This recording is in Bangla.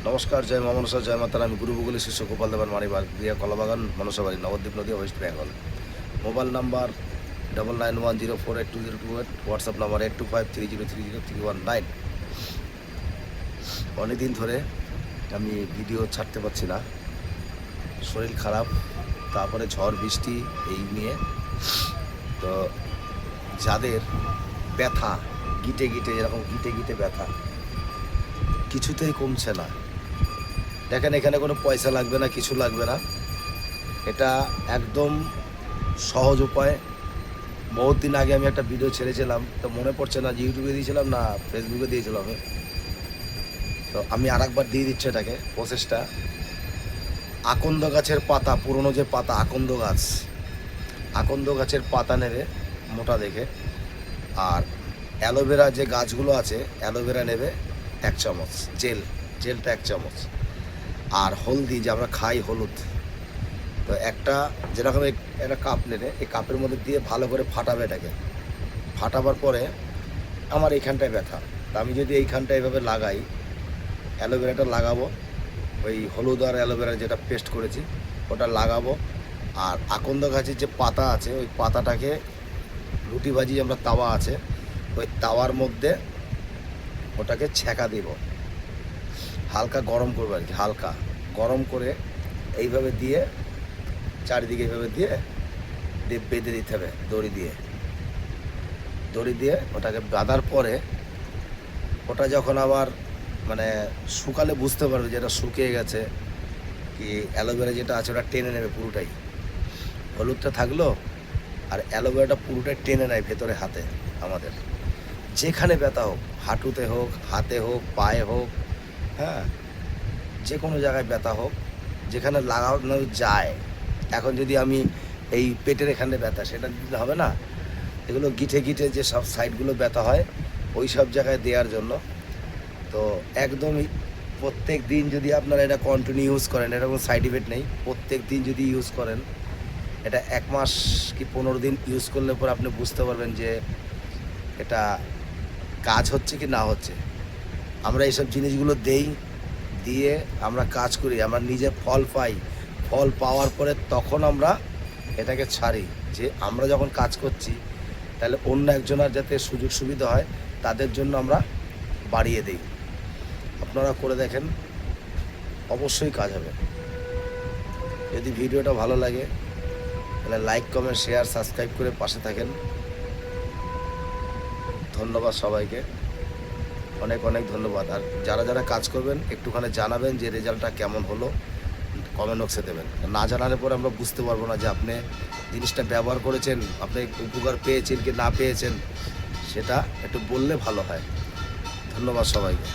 নমস্কার, জয় মা মনসা, জয় মাতারা। আমি গুরু ভূগোলের শিষ্য গোপাল দেবান মানিবার দিয়া কলাবাগান মনসাবাড়ি, নবদ্বীপ নদী, West Bengal. Mobile number 9910482028, WhatsApp number 8253030319। অনেকদিন ধরে আমি ভিডিও ছাড়তে পারছি না, শরীর খারাপ, তারপরে ঝড় বৃষ্টি এই নিয়ে। তো যাদের ব্যথা গিটে গিটে, এরকম গিটে গিটে ব্যথা কিছুতেই কমছে না, দেখেন এখানে কোনো পয়সা লাগবে না, কিছু লাগবে না। এটা একদম সহজ উপায়। বহুত দিন আগে আমি একটা ভিডিও ছেড়েছিলাম, তো মনে পড়ছে না যে ইউটিউবে দিয়েছিলাম না ফেসবুকে দিয়েছিলাম। তো আমি আরেকবার দিয়ে দিচ্ছি এটাকে, প্রসেসটা। আকন্দ গাছের পাতা, পুরনো যে পাতা, আকন্দ গাছের পাতা নেবে মোটা দেখে। আর অ্যালোভেরা যে গাছগুলো আছে, অ্যালোভেরা নেবে 1 চামচ, জেলটা 1 চামচ। আর হলদি, যে আমরা খাই হলুদ, তো একটা যেরকম একটা কাপ নেবে, এই কাপের মধ্যে দিয়ে ভালো করে ফাটাবে এটাকে। ফাটাবার পরে আমার এইখানটায় ব্যথা, তা আমি যদি এইখানটায় এভাবে লাগাই, অ্যালোভেরাটা লাগাবো, ওই হলুদ আর অ্যালোভেরা যেটা পেস্ট করেছি ওটা লাগাবো। আর আকন্দ গাছের যে পাতা আছে, ওই পাতাটাকে রুটি ভাজি, আমরা তাওয়া আছে, ওই তাওয়ার মধ্যে ওটাকে ছ্যাঁকা দিব, হালকা গরম করবো আর কি, হালকা গরম করে এইভাবে দিয়ে চারিদিকে এইভাবে দিয়ে বেঁধে দিতে হবে দড়ি দিয়ে ওটাকে বাঁধার পরে ওটা যখন আবার মানে শুকালে বুঝতে পারবে যে এটা শুকিয়ে গেছে, কি অ্যালোভেরা যেটা আছে ওটা টেনে নেবে পুরোটাই, হলুদটা থাকলো আর অ্যালোভেরাটা পুরোটাই টেনে নেয় ভেতরে হাতে। আমাদের যেখানে ব্যথা হোক, হাঁটুতে হোক, হাতে হোক, পায়ে হোক, হ্যাঁ, যে কোনো জায়গায় ব্যথা হোক, যেখানে লাগানো যায়। এখন যদি আমি এই পেটের এখানে ব্যথা, সেটা দিতে হবে না, এগুলো গিঠে গিঠে যে সব সাইডগুলো ব্যথা হয় ওই সব জায়গায় দেওয়ার জন্য। তো একদমই প্রত্যেক দিন যদি আপনারা এটা কন্টিনিউ ইউজ করেন, এটা কোনো সাইড ইফেক্ট নেই, প্রত্যেক দিন যদি ইউজ করেন, এটা 1 মাস কি 15 দিন ইউজ করলে পর আপনি বুঝতে পারবেন যে এটা কাজ হচ্ছে কি না হচ্ছে। আমরা এইসব জিনিসগুলো দিয়ে আমরা কাজ করি, আমরা নিজে ফল পাই, ফল পাওয়ার পরে তখন আমরা এটাকে ছাড়ি, যে আমরা যখন কাজ করছি তাহলে অন্য একজনের যাতে সুযোগ সুবিধা হয় তাদের জন্য আমরা বাড়িয়ে দিই। আপনারা করে দেখেন, অবশ্যই কাজ হবে। যদি ভিডিওটা ভালো লাগে তাহলে লাইক, কমেন্ট, শেয়ার, সাবস্ক্রাইব করে পাশে থাকেন। ধন্যবাদ সবাইকে, অনেক অনেক ধন্যবাদ। আর যারা কাজ করবেন একটুখানি জানাবেন যে রেজাল্টটা কেমন হলো, কমেন্ট বক্সে দেবেন। না জানালে পরে আমরা বুঝতে পারবো না যে আপনি জিনিসটা ব্যবহার করেছেন, আপনি উপকার পেয়েছেন কি না পেয়েছেন, সেটা একটু বললে ভালো হয়। ধন্যবাদ সবাইকে।